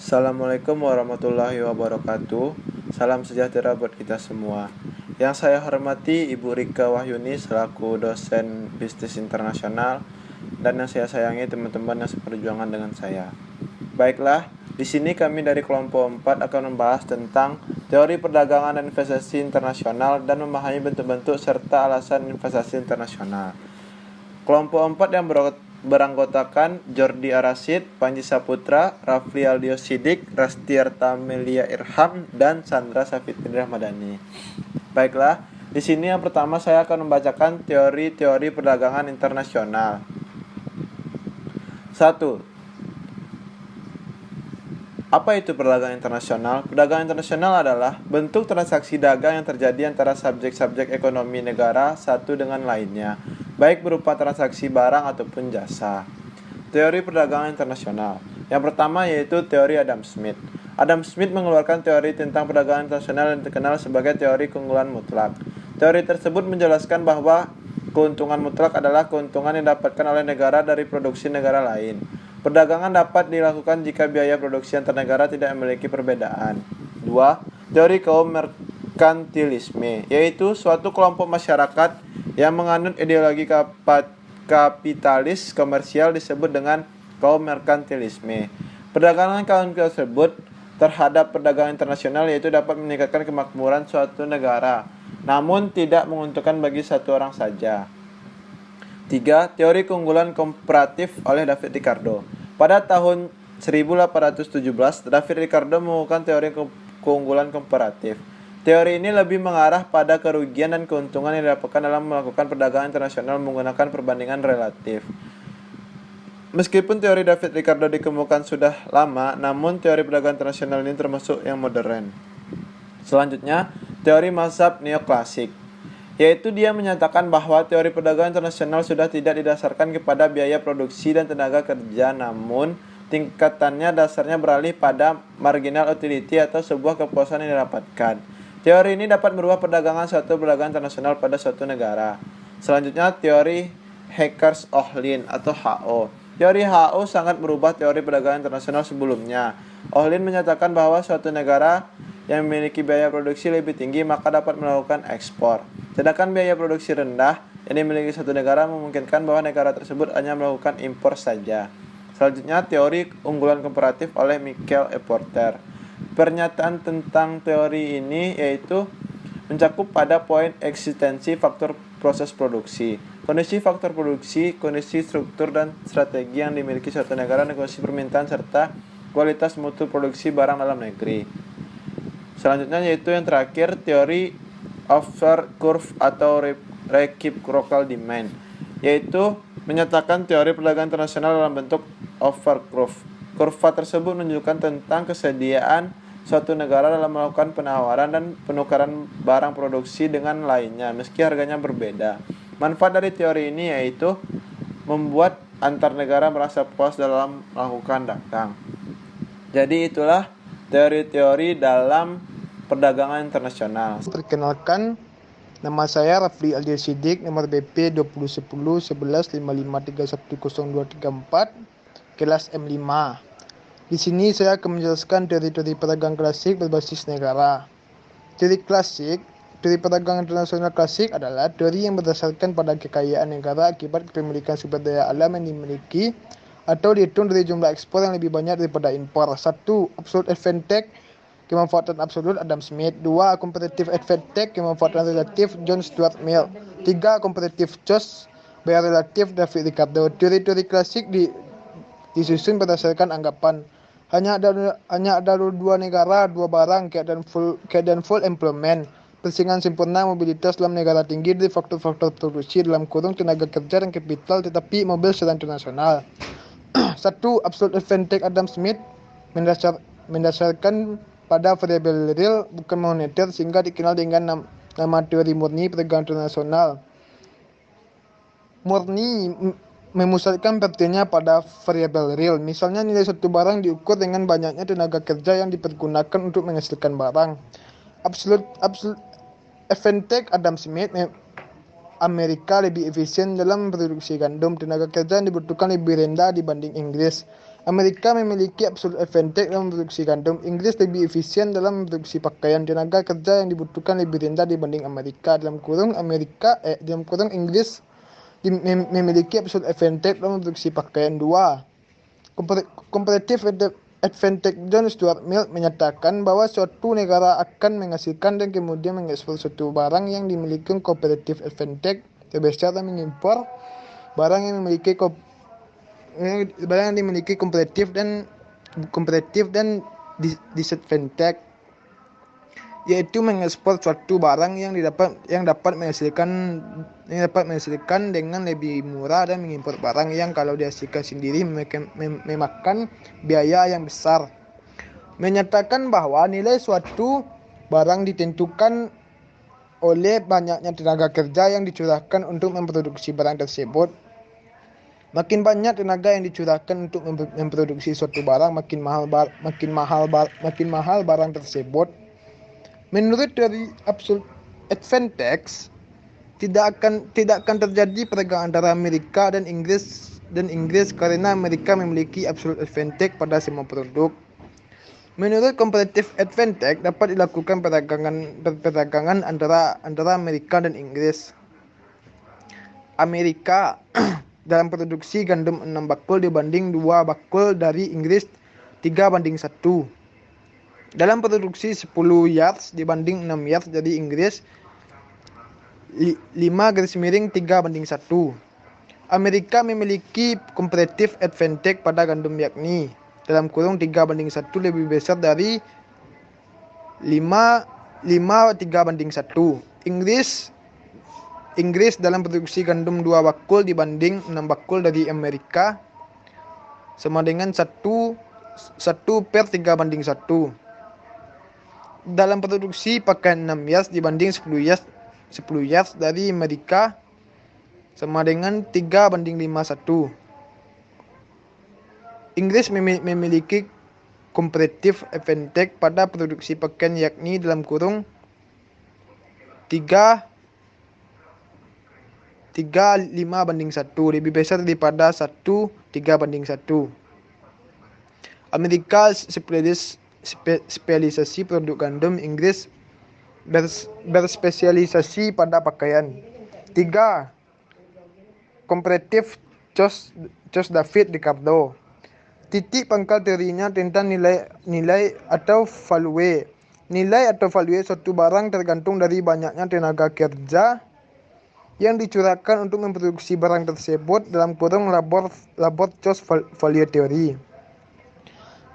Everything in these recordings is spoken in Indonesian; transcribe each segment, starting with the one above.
Assalamualaikum warahmatullahi wabarakatuh. Salam sejahtera buat kita semua. Yang saya hormati Ibu Rika Wahyuni selaku dosen bisnis internasional dan yang saya sayangi teman-teman yang seperjuangan dengan saya. Baiklah, di sini kami dari kelompok 4 akan membahas tentang teori perdagangan dan investasi internasional dan memahami bentuk-bentuk serta alasan investasi internasional. Kelompok 4 yang beranggotakan Jordi Arasid, Panji Saputra, Rafli Aldio Sidik, Rastiarta Melia Irham, dan Sandra Safitri Rahmadani. Baiklah, di sini yang pertama saya akan membacakan teori-teori perdagangan internasional. 1. Apa itu perdagangan internasional? Perdagangan internasional adalah bentuk transaksi dagang yang terjadi antara subjek-subjek ekonomi negara satu dengan lainnya, baik berupa transaksi barang ataupun jasa. Teori perdagangan internasional. Yang pertama yaitu teori Adam Smith. Adam Smith mengeluarkan teori tentang perdagangan internasional yang dikenal sebagai teori keunggulan mutlak. Teori tersebut menjelaskan bahwa keuntungan mutlak adalah keuntungan yang didapatkan oleh negara dari produksi negara lain. Perdagangan dapat dilakukan jika biaya produksi antar negara tidak memiliki perbedaan. 2. Teori kaum merkantilisme, yaitu suatu kelompok masyarakat yang menganut ideologi kapitalis komersial disebut dengan kaum merkantilisme. Perdagangan kaum tersebut terhadap perdagangan internasional yaitu dapat meningkatkan kemakmuran suatu negara, namun tidak menguntungkan bagi satu orang saja. 3. Teori keunggulan komparatif oleh David Ricardo. Pada tahun 1817, David Ricardo mengemukakan teori keunggulan komparatif. Teori ini lebih mengarah pada kerugian dan keuntungan yang didapatkan dalam melakukan perdagangan internasional menggunakan perbandingan relatif. Meskipun teori David Ricardo dikemukakan sudah lama, namun teori perdagangan internasional ini termasuk yang modern. Selanjutnya, teori mazhab neoklasik, yaitu dia menyatakan bahwa teori perdagangan internasional sudah tidak didasarkan kepada biaya produksi dan tenaga kerja, namun tingkatannya dasarnya beralih pada marginal utility atau sebuah kepuasan yang didapatkan. Teori ini dapat merubah perdagangan suatu perdagangan internasional pada suatu negara. Selanjutnya, teori Heckers-Ohlin atau HO. Teori HO sangat merubah teori perdagangan internasional sebelumnya. Ohlin menyatakan bahwa suatu negara yang memiliki biaya produksi lebih tinggi maka dapat melakukan ekspor. Sedangkan biaya produksi rendah yang dimiliki suatu negara memungkinkan bahwa negara tersebut hanya melakukan impor saja. Selanjutnya, teori unggulan komparatif oleh Michael E. Porter. Pernyataan tentang teori ini yaitu mencakup pada poin eksistensi faktor proses produksi, kondisi faktor produksi, kondisi struktur dan strategi yang dimiliki suatu negara, kondisi permintaan serta kualitas mutu produksi barang dalam negeri. Selanjutnya yaitu yang terakhir, teori Offer curve atau reciprocal demand, yaitu menyatakan teori perdagangan internasional dalam bentuk offer curve. Kurva tersebut menunjukkan tentang kesediaan suatu negara dalam melakukan penawaran dan penukaran barang produksi dengan lainnya meski harganya berbeda. Manfaat dari teori ini yaitu membuat antar negara merasa puas dalam melakukan dagang. Jadi itulah teori-teori dalam perdagangan internasional. Perkenalkan, nama saya Rafli Aldio Sidik, nomor BP 20101155310234, kelas M5. Di sini saya akan menjelaskan teori-teori perdagangan klasik berbasis negara. Teori perdagangan internasional klasik adalah teori yang berdasarkan pada kekayaan negara akibat kepemilikan sumber daya alam yang dimiliki atau dihitung dari jumlah ekspor yang lebih banyak daripada impor. 1. Absolute advantage, kemanfaatan absolut, Adam Smith. 2. Competitive advantage, kemanfaatan relatif, John Stuart Mill. 3. Competitive choice, biaya relatif, David Ricardo. Teori-teori klasik disusun berdasarkan anggapan hanya ada dua negara, dua barang, keadaan full employment, persaingan sempurna, mobilitas dalam negara tinggi dari faktor-faktor produksi dalam kurung tenaga kerja dan kapital, tetapi mobil secara internasional. 1. Absolute advantage, Adam Smith mendasarkan pada variabel real bukan moneter sehingga dikenal dengan nama teori murni perdagangan internasional. Murni memusatkan perhatiannya pada variabel real. Misalnya nilai suatu barang diukur dengan banyaknya tenaga kerja yang dipergunakan untuk menghasilkan barang. Absolute advantage, Adam Smith, Amerika lebih efisien dalam produksi gandum, tenaga kerja yang dibutuhkan lebih rendah dibanding Inggris. Amerika memiliki absolute advantage dalam memproduksi gandum. Inggris lebih efisien dalam memproduksi pakaian. Tenaga kerja yang dibutuhkan lebih rendah dibanding Amerika. Dalam kurung Inggris memiliki absolute advantage dalam memproduksi pakaian. 2. Comparative advantage. John Stuart Mill menyatakan bahwa suatu negara akan menghasilkan dan kemudian mengekspor suatu barang yang dimiliki comparative advantage terbesar dan mengimpor barang yang dimiliki kompetitif dan disadvantage, yaitu mengekspor suatu barang yang dapat menghasilkan dengan lebih murah dan mengimpor barang yang kalau dihasilkan sendiri memakan biaya yang besar. Menyatakan bahwa nilai suatu barang ditentukan oleh banyaknya tenaga kerja yang dicurahkan untuk memproduksi barang tersebut. Makin banyak tenaga yang dicurahkan untuk memproduksi suatu barang, makin mahal barang tersebut. Menurut teori absolute advantage, tidak akan terjadi perdagangan antara Amerika dan Inggris karena Amerika memiliki absolute advantage pada semua produk. Menurut comparative advantage, dapat dilakukan perdagangan antara Amerika dan Inggris. Amerika dalam produksi gandum 6 bakul dibanding 2 bakul dari Inggris 3:1. Dalam produksi 10 yards dibanding 6 yards dari Inggris 5:3:1. Amerika memiliki comparative advantage pada gandum yakni dalam kurung 3:1 lebih besar dari 5:3:1. Inggris dalam produksi gandum 2 bakul dibanding 6 bakul dari Amerika sama dengan 1:3:1. Dalam produksi pakaian 6 yards dibanding 10 yards dari Amerika sama dengan 3:5:1. Inggris memiliki comparative advantage pada produksi pakaian yakni dalam kurung 3:5:1 lebih besar daripada 1:3:1. Amerika spesialisasi produk gandum, Inggris berspesialisasi pada pakaian. 3. Comparative Charles David Ricardo. Titik pangkal teorinya tentang nilai atau value. Nilai atau value suatu barang tergantung dari banyaknya tenaga kerja yang dicurahkan untuk memproduksi barang tersebut dalam kurung labor cost value theory.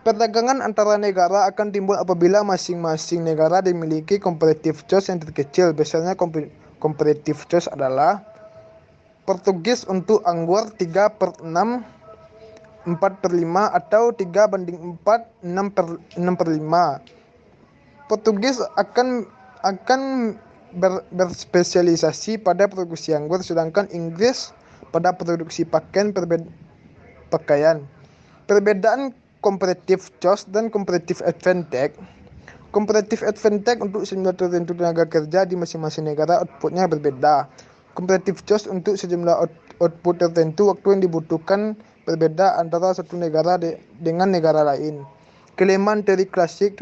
Perdagangan antara negara akan timbul apabila masing-masing negara dimiliki comparative cost yang terkecil. Biasanya comparative cost adalah Portugis untuk anggur 3/6, 4/5 atau 3:4, 6/5. Portugis akan berspesialisasi pada produksi anggur, sedangkan Inggris pada produksi pakaian. Perbedaan comparative cost dan comparative advantage. Comparative advantage untuk sejumlah tertentu tenaga kerja di masing-masing negara outputnya berbeda. Comparative cost untuk sejumlah output tertentu waktu yang dibutuhkan berbeda antara satu negara dengan negara lain. Kelemahan teori klasik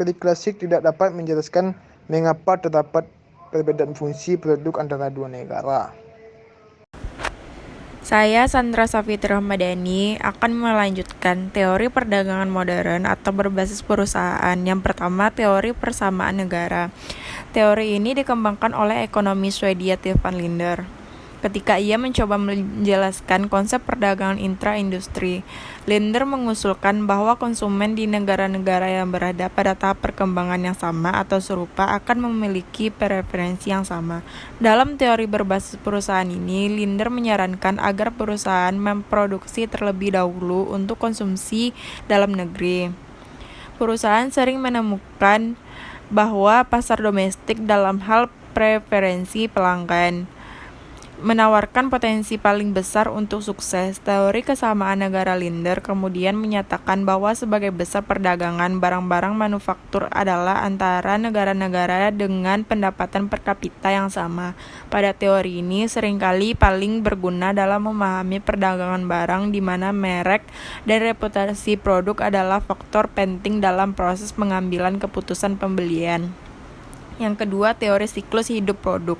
tidak dapat menjelaskan mengapa terdapat perbedaan fungsi produk antara dua negara. Saya Sandra Safitri Ramadhani akan melanjutkan teori perdagangan modern atau berbasis perusahaan. Yang pertama, teori persamaan negara. Teori ini dikembangkan oleh ekonomi Swedia Stefan Linder ketika ia mencoba menjelaskan konsep perdagangan intra-industri. Linder mengusulkan bahwa konsumen di negara-negara yang berada pada tahap perkembangan yang sama atau serupa akan memiliki preferensi yang sama. Dalam teori berbasis perusahaan ini, Linder menyarankan agar perusahaan memproduksi terlebih dahulu untuk konsumsi dalam negeri. Perusahaan sering menemukan bahwa pasar domestik dalam hal preferensi pelanggan. menawarkan potensi paling besar untuk sukses. Teori kesamaan negara Linder kemudian menyatakan bahwa sebagai besar perdagangan barang-barang manufaktur adalah antara negara-negara dengan pendapatan per kapita yang sama. Pada teori ini seringkali paling berguna dalam memahami perdagangan barang di mana merek dan reputasi produk adalah faktor penting dalam proses pengambilan keputusan pembelian. Yang kedua, teori siklus hidup produk.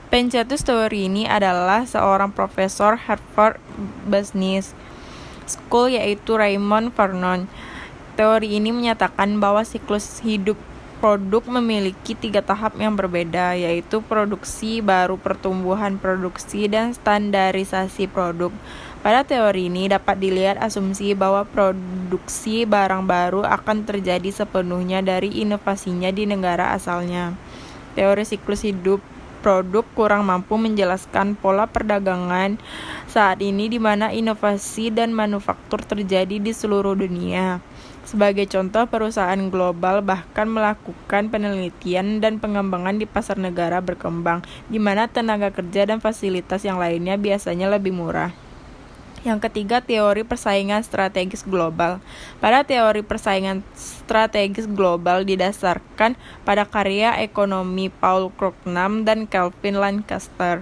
Pencetus teori ini adalah seorang profesor Harvard Business School yaitu Raymond Vernon. Teori ini menyatakan bahwa siklus hidup produk memiliki 3 tahap yang berbeda, yaitu produksi, baru pertumbuhan produksi, dan standarisasi produk. Pada teori ini dapat dilihat asumsi bahwa produksi barang baru akan terjadi sepenuhnya dari inovasinya di negara asalnya. Teori siklus hidup produk kurang mampu menjelaskan pola perdagangan saat ini di mana inovasi dan manufaktur terjadi di seluruh dunia. Sebagai contoh, perusahaan global bahkan melakukan penelitian dan pengembangan di pasar negara berkembang, di mana tenaga kerja dan fasilitas yang lainnya biasanya lebih murah. Yang ketiga, teori persaingan strategis global. Pada teori persaingan strategis global didasarkan pada karya ekonomi Paul Krugman dan Kelvin Lancaster.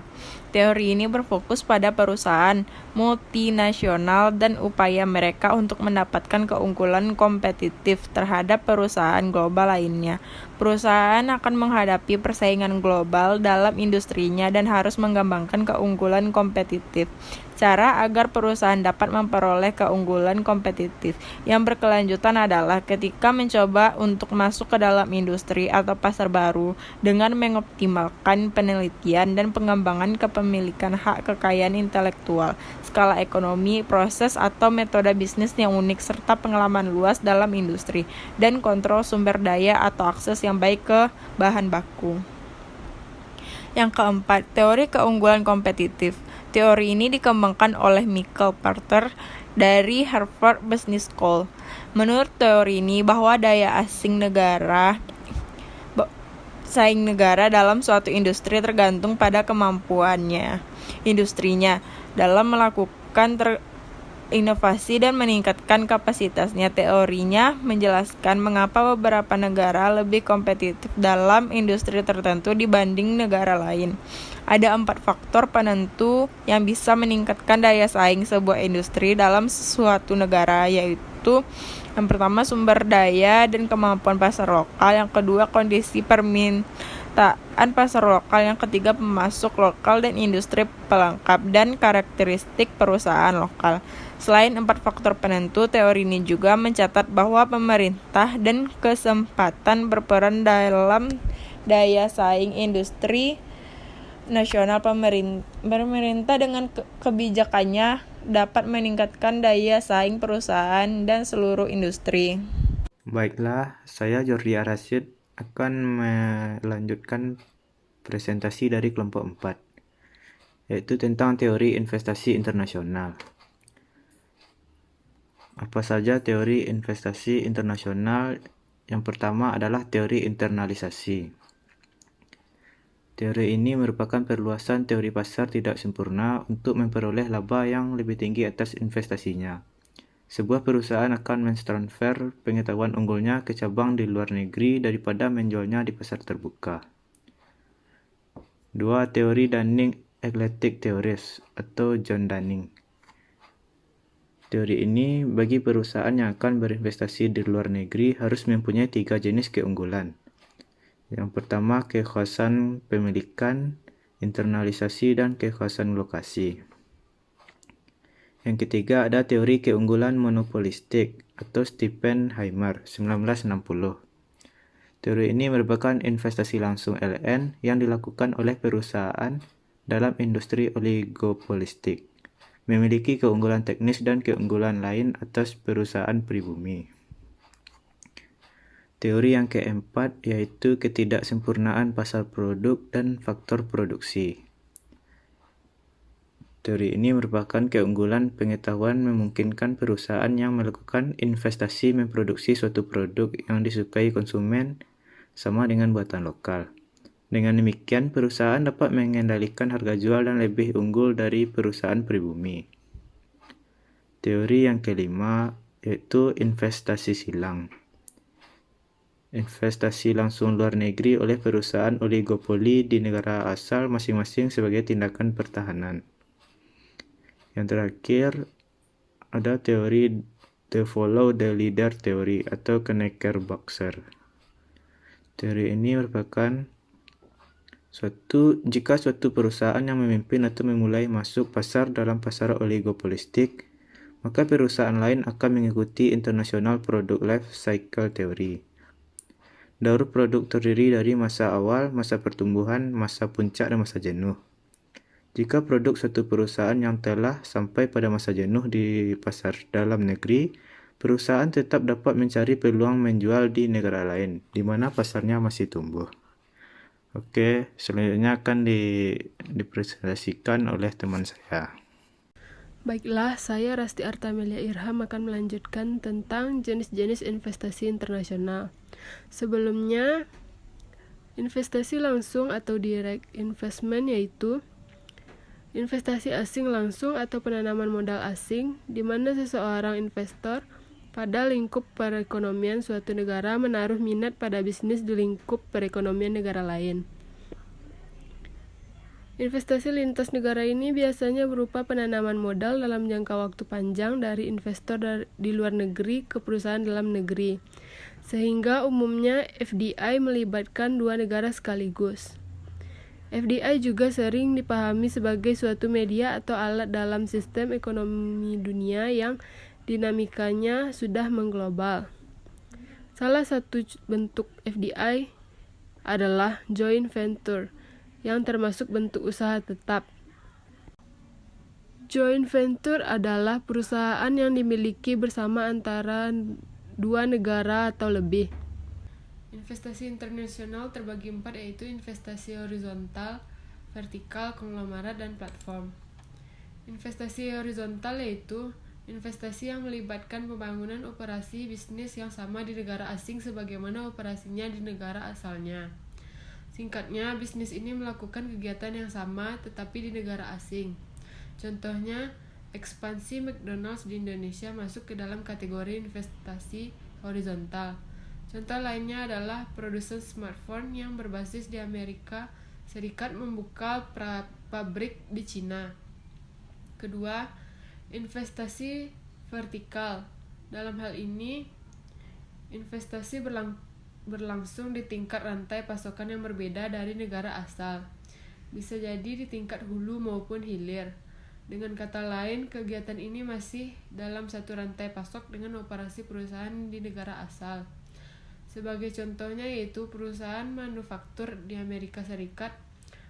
Teori ini berfokus pada perusahaan multinasional dan upaya mereka untuk mendapatkan keunggulan kompetitif terhadap perusahaan global lainnya. Perusahaan akan menghadapi persaingan global dalam industrinya dan harus mengembangkan keunggulan kompetitif. Cara agar perusahaan dapat memperoleh keunggulan kompetitif yang berkelanjutan adalah ketika mencoba untuk masuk ke dalam industri atau pasar baru dengan mengoptimalkan penelitian dan pengembangan kepemilikan hak kekayaan intelektual, skala ekonomi, proses atau metode bisnis yang unik, serta pengalaman luas dalam industri, dan kontrol sumber daya atau akses yang baik ke bahan baku. Yang keempat, teori keunggulan kompetitif. Teori ini dikembangkan oleh Michael Porter dari Harvard Business School. Menurut teori ini bahwa daya saing negara dalam suatu industri tergantung pada kemampuannya industrinya dalam melakukan inovasi dan meningkatkan kapasitasnya. Teorinya menjelaskan mengapa beberapa negara lebih kompetitif dalam industri tertentu dibanding negara lain. Ada 4 faktor penentu yang bisa meningkatkan daya saing sebuah industri dalam suatu negara, yaitu yang pertama sumber daya dan kemampuan pasar lokal, yang kedua kondisi permintaan pasar lokal, yang ketiga pemasok lokal dan industri pelengkap, dan karakteristik perusahaan lokal. Selain 4 faktor penentu, teori ini juga mencatat bahwa pemerintah dan kesempatan berperan dalam daya saing industri nasional. Pemerintah dengan kebijakannya dapat meningkatkan daya saing perusahaan dan seluruh industri. Baiklah, saya Jordi Arasyid akan melanjutkan presentasi dari kelompok 4, yaitu tentang teori investasi internasional. Apa saja teori investasi internasional? Yang pertama adalah teori internalisasi. Teori ini merupakan perluasan teori pasar tidak sempurna untuk memperoleh laba yang lebih tinggi atas investasinya. Sebuah perusahaan akan mentransfer pengetahuan unggulnya ke cabang di luar negeri daripada menjualnya di pasar terbuka. 2. Teori Dunning-Eclectic Theories atau John Dunning. Teori ini bagi perusahaan yang akan berinvestasi di luar negeri harus mempunyai 3 jenis keunggulan. Yang pertama, kekhasan pemilikan, internalisasi, dan kekhasan lokasi. Yang ketiga ada teori keunggulan monopolistik atau Stephenheimer 1960. Teori ini merupakan investasi langsung LN yang dilakukan oleh perusahaan dalam industri oligopolistik, memiliki keunggulan teknis dan keunggulan lain atas perusahaan pribumi. Teori yang keempat yaitu ketidaksempurnaan pasar produk dan faktor produksi. Teori ini merupakan keunggulan pengetahuan memungkinkan perusahaan yang melakukan investasi memproduksi suatu produk yang disukai konsumen sama dengan buatan lokal. Dengan demikian, perusahaan dapat mengendalikan harga jual dan lebih unggul dari perusahaan pribumi. Teori yang kelima yaitu investasi silang. Investasi langsung luar negeri oleh perusahaan oligopoli di negara asal masing-masing sebagai tindakan pertahanan. Yang terakhir, ada teori The Follow the Leader Theory atau Knekker-Boxer. Teori ini merupakan jika suatu perusahaan yang memimpin atau memulai masuk pasar dalam pasar oligopolistik, maka perusahaan lain akan mengikuti International Product Life Cycle Theory. Daur produk terdiri dari masa awal, masa pertumbuhan, masa puncak, dan masa jenuh. Jika produk suatu perusahaan yang telah sampai pada masa jenuh di pasar dalam negeri, perusahaan tetap dapat mencari peluang menjual di negara lain, di mana pasarnya masih tumbuh. Oke, selanjutnya akan dipresentasikan oleh teman saya. Baiklah, saya Rasti Artamelia Irham akan melanjutkan tentang jenis-jenis investasi internasional. Sebelumnya, investasi langsung atau direct investment yaitu investasi asing langsung atau penanaman modal asing, di mana seseorang investor pada lingkup perekonomian suatu negara menaruh minat pada bisnis di lingkup perekonomian negara lain. Investasi lintas negara ini biasanya berupa penanaman modal dalam jangka waktu panjang dari investor di luar negeri ke perusahaan dalam negeri, sehingga umumnya FDI melibatkan dua negara sekaligus. FDI juga sering dipahami sebagai suatu media atau alat dalam sistem ekonomi dunia yang dinamikanya sudah mengglobal. Salah satu bentuk FDI adalah joint venture, yang termasuk bentuk usaha tetap. Joint venture adalah perusahaan yang dimiliki bersama antara dua negara atau lebih. Investasi internasional terbagi 4 yaitu investasi horizontal, vertikal, konglomerat, dan platform. Investasi horizontal yaitu investasi yang melibatkan pembangunan operasi bisnis yang sama di negara asing sebagaimana operasinya di negara asalnya. Singkatnya, bisnis ini melakukan kegiatan yang sama tetapi di negara asing. Contohnya, ekspansi McDonald's di Indonesia masuk ke dalam kategori investasi horizontal. Contoh lainnya adalah produsen smartphone yang berbasis di Amerika Serikat membuka pabrik di Cina. Kedua, investasi vertikal. Dalam hal ini, investasi berlangsung di tingkat rantai pasokan yang berbeda dari negara asal. Bisa jadi di tingkat hulu maupun hilir. Dengan kata lain, kegiatan ini masih dalam satu rantai pasok dengan operasi perusahaan di negara asal. Sebagai contohnya yaitu perusahaan manufaktur di Amerika Serikat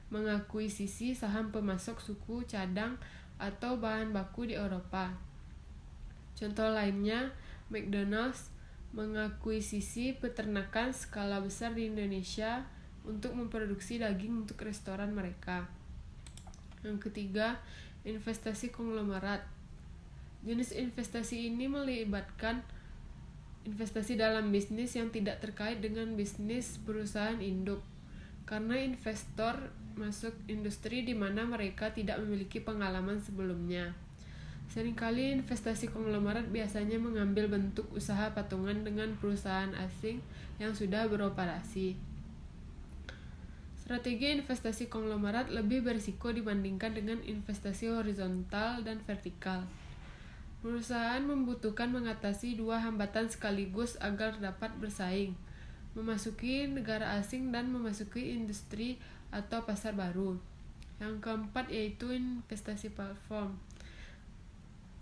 mengakuisisi saham pemasok suku cadang atau bahan baku di Eropa. Contoh lainnya, McDonald's mengakuisisi peternakan skala besar di Indonesia untuk memproduksi daging untuk restoran mereka. Yang ketiga, investasi konglomerat. Jenis investasi ini melibatkan investasi dalam bisnis yang tidak terkait dengan bisnis perusahaan induk, karena investor masuk industri di mana mereka tidak memiliki pengalaman sebelumnya. Seringkali investasi konglomerat biasanya mengambil bentuk usaha patungan dengan perusahaan asing yang sudah beroperasi. Strategi investasi konglomerat lebih berisiko dibandingkan dengan investasi horizontal dan vertikal. Perusahaan membutuhkan mengatasi dua hambatan sekaligus agar dapat bersaing, memasuki negara asing dan memasuki industri atau pasar baru. Yang keempat yaitu investasi platform.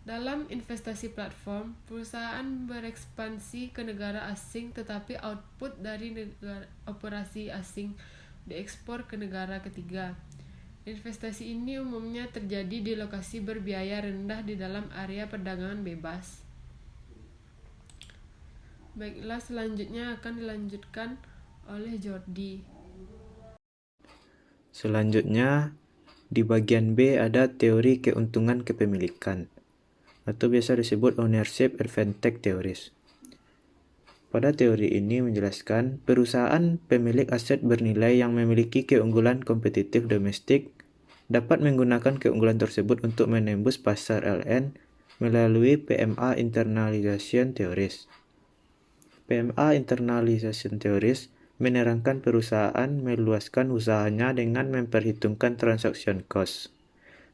Dalam investasi platform, perusahaan berekspansi ke negara asing tetapi output dari operasi asing diekspor ke negara ketiga. Investasi ini umumnya terjadi di lokasi berbiaya rendah di dalam area perdagangan bebas. Baiklah, selanjutnya akan dilanjutkan oleh Jordi. Selanjutnya, di bagian B ada teori keuntungan kepemilikan, atau biasa disebut ownership advantage theories. Pada teori ini menjelaskan perusahaan pemilik aset bernilai yang memiliki keunggulan kompetitif domestik dapat menggunakan keunggulan tersebut untuk menembus pasar LN melalui PMA Internalization Theories. PMA Internalization Theories menerangkan perusahaan meluaskan usahanya dengan memperhitungkan transaction cost.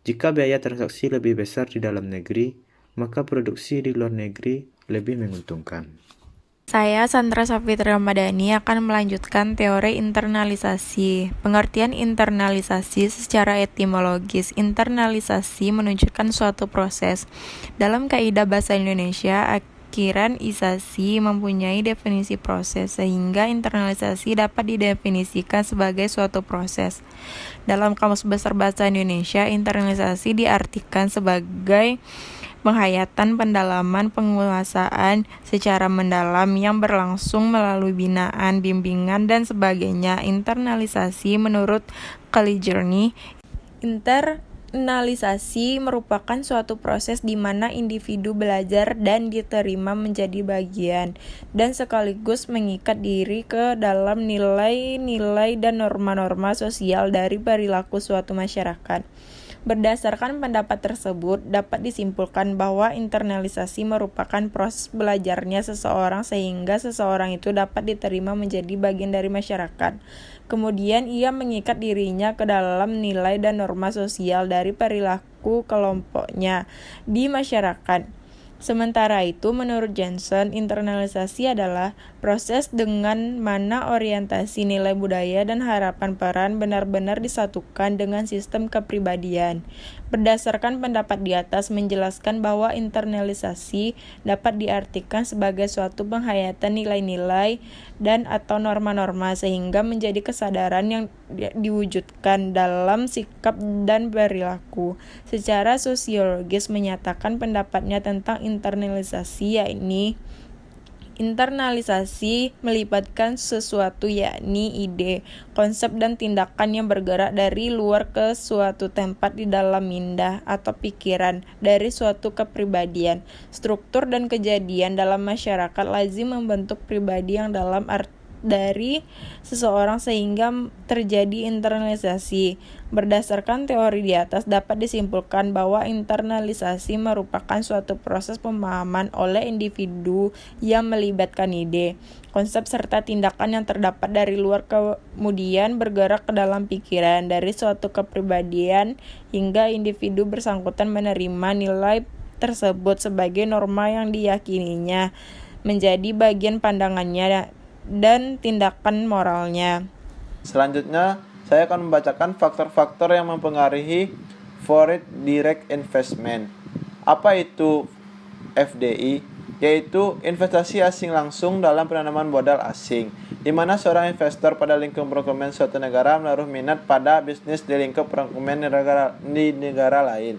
Jika biaya transaksi lebih besar di dalam negeri, maka produksi di luar negeri lebih menguntungkan. Saya, Sandra Safitri Ramadhani, akan melanjutkan teori internalisasi. Pengertian internalisasi secara etimologis. Internalisasi menunjukkan suatu proses. Dalam kaidah bahasa Indonesia, akhiran isasi mempunyai definisi proses, sehingga internalisasi dapat didefinisikan sebagai suatu proses. Dalam Kamus Besar Bahasa Indonesia, internalisasi diartikan sebagai penghayatan, pendalaman, penguasaan secara mendalam yang berlangsung melalui binaan, bimbingan, dan sebagainya. Internalisasi menurut Caligiuri, internalisasi merupakan suatu proses di mana individu belajar dan diterima menjadi bagian, dan sekaligus mengikat diri ke dalam nilai-nilai dan norma-norma sosial dari perilaku suatu masyarakat. Berdasarkan pendapat tersebut, dapat disimpulkan bahwa internalisasi merupakan proses belajarnya seseorang sehingga seseorang itu dapat diterima menjadi bagian dari masyarakat. Kemudian ia mengikat dirinya ke dalam nilai dan norma sosial dari perilaku kelompoknya di masyarakat. Sementara itu, menurut Johnson, internalisasi adalah proses dengan mana orientasi nilai budaya dan harapan peran benar-benar disatukan dengan sistem kepribadian. Berdasarkan pendapat di atas menjelaskan bahwa internalisasi dapat diartikan sebagai suatu penghayatan nilai-nilai dan atau norma-norma sehingga menjadi kesadaran yang diwujudkan dalam sikap dan perilaku. Secara sosiologis menyatakan pendapatnya tentang internalisasi, yakni internalisasi melibatkan sesuatu, yakni ide, konsep, dan tindakan yang bergerak dari luar ke suatu tempat di dalam minda atau pikiran dari suatu kepribadian. Struktur dan kejadian dalam masyarakat lazim membentuk pribadi yang dalam arti dari seseorang sehingga terjadi internalisasi. Berdasarkan teori di atas dapat disimpulkan bahwa internalisasi merupakan suatu proses pemahaman oleh individu yang melibatkan ide, konsep serta tindakan yang terdapat dari luar kemudian bergerak ke dalam pikiran dari suatu kepribadian hingga individu bersangkutan menerima nilai tersebut sebagai norma yang diyakininya menjadi bagian pandangannya dan tindakan moralnya. Selanjutnya, saya akan membacakan faktor-faktor yang mempengaruhi foreign direct investment. Apa itu FDI? Yaitu investasi asing langsung dalam penanaman modal asing, di mana seorang investor pada lingkup perekonomian suatu negara menaruh minat pada bisnis di lingkup perekonomian di negara lain.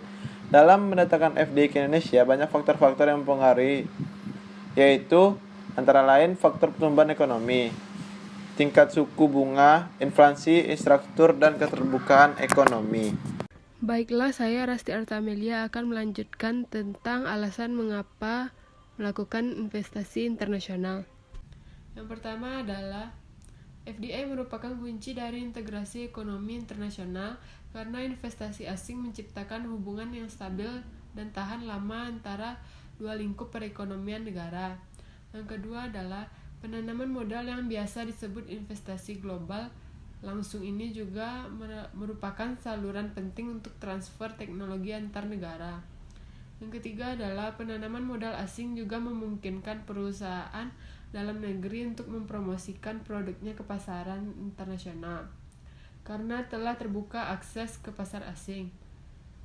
Dalam mendatangkan FDI ke Indonesia, banyak faktor-faktor yang mempengaruhi, yaitu antara lain faktor pertumbuhan ekonomi, tingkat suku bunga, inflasi, struktur, dan keterbukaan ekonomi. Baiklah, saya Rasti Artamelia akan melanjutkan tentang alasan mengapa melakukan investasi internasional. Yang pertama adalah FDI merupakan kunci dari integrasi ekonomi internasional karena investasi asing menciptakan hubungan yang stabil dan tahan lama antara dua lingkup perekonomian negara. Yang kedua adalah penanaman modal yang biasa disebut investasi global langsung ini juga merupakan saluran penting untuk transfer teknologi antar negara. Yang ketiga adalah penanaman modal asing juga memungkinkan perusahaan dalam negeri untuk mempromosikan produknya ke pasaran internasional karena telah terbuka akses ke pasar asing.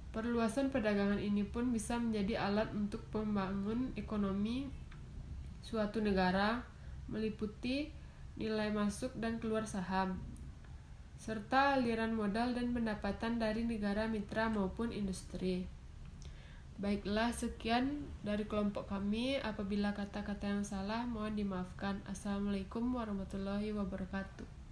Perluasan perdagangan ini pun bisa menjadi alat untuk membangun ekonomi suatu negara meliputi nilai masuk dan keluar saham, serta aliran modal dan pendapatan dari negara mitra maupun industri. Baiklah, sekian dari kelompok kami. Apabila kata-kata yang salah, mohon dimaafkan. Assalamualaikum warahmatullahi wabarakatuh.